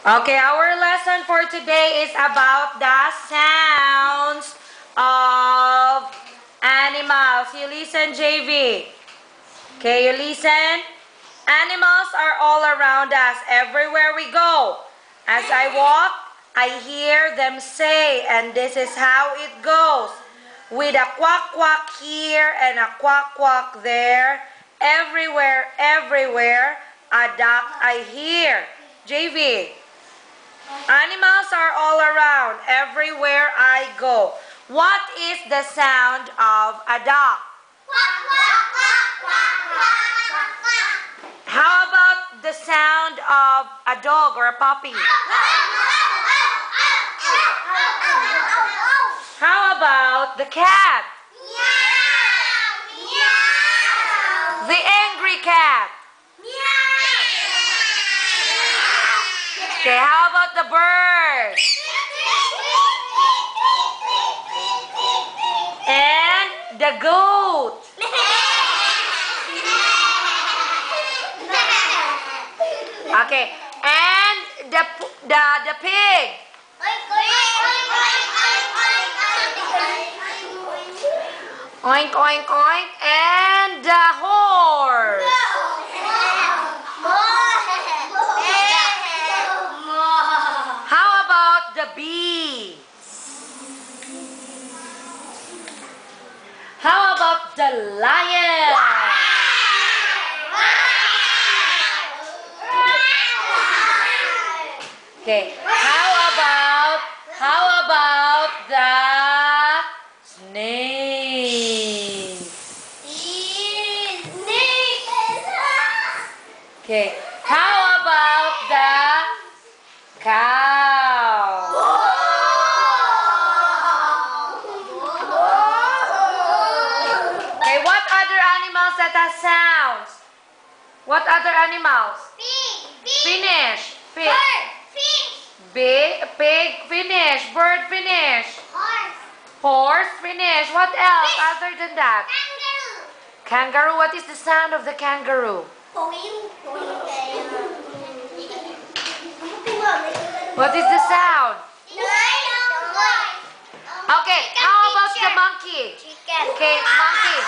Okay, our lesson for today is about the sounds of animals. You listen, JV. Okay, you listen. Animals are all around us, everywhere we go. As I walk, I hear them say, and this is how it goes. With a quack quack here and a quack quack there, everywhere, a duck I hear. JV. Animals are all around, everywhere I go. What is the sound of a duck? How about the sound of a dog or a puppy? How about the cat? The angry cat? Okay, how about the bird? And the goat? Okay, and the pig? Oink, oink, oink. And the horse? How about the bee? How about the lion? Okay, how about the snake? Okay, how about the cow? Okay, what other animals that has sounds? What other animals? Finish. Pig. Pig, finish. Bird, finish. Horse, finish. What else other than that? Kangaroo. What is the sound of the kangaroo? What is the sound? Okay, how about the monkey? Okay, monkey.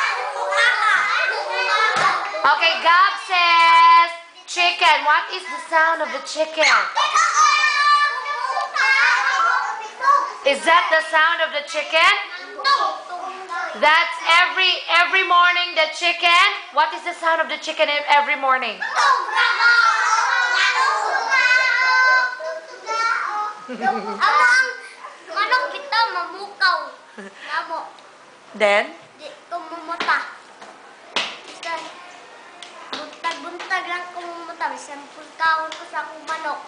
Okay, Gab says chicken. What is the sound of the chicken? Is that the sound of the chicken? That's every morning the chicken. What is the sound of the chicken every morning? Then? Buntag lang kumumuta. Sampul kaon ko sa akong manok.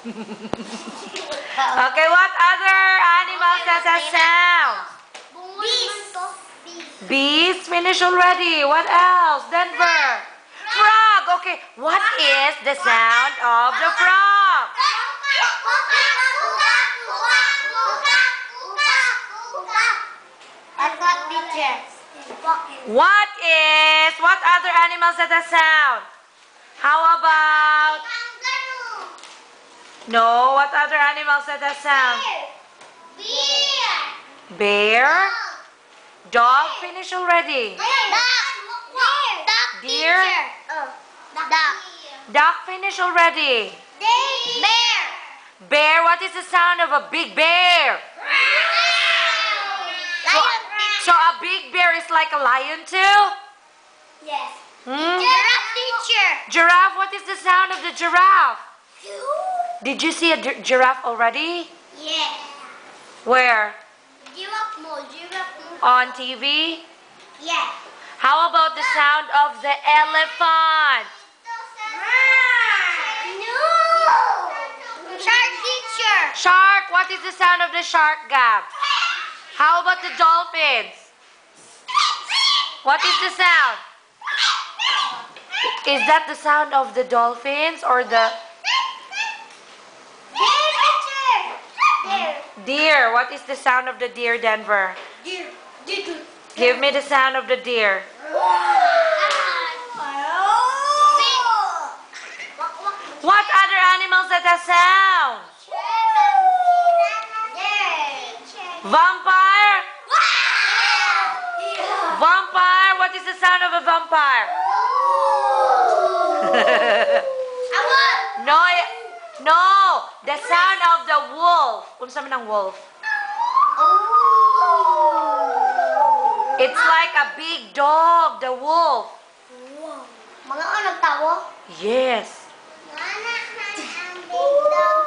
Okay, what other animals has a sound? Bees, finish already. What else? Denver. Frog. Okay, what is the sound of the frog? What other animals has a sound? How about? No, what other animals has a sound? Bear. Dog, finish already. Deer. Duck, finish already. Bear, what is the sound of a big bear? So a big bear is like a lion too? Yes. Giraffe, teacher. Giraffe, what is the sound of the giraffe? Did you see a giraffe already? Yeah. Where? Giraffe mo. On TV? Yeah. How about the sound of the elephant? No. Shark teacher. Shark, what is the sound of the shark, Gab? How about the dolphins? What is the sound? Is that the sound of the dolphins or the deer? What is the sound of the deer, Denver? Deer. Give me the sound of the deer. What other animals that have sound? Vampire? Vampire? What is the sound of a vampire? No, no, the sound of the wolf. Unsa man ang wolf? It's like a big dog, the wolf. Mga nagtawo? Yes. Ang big dog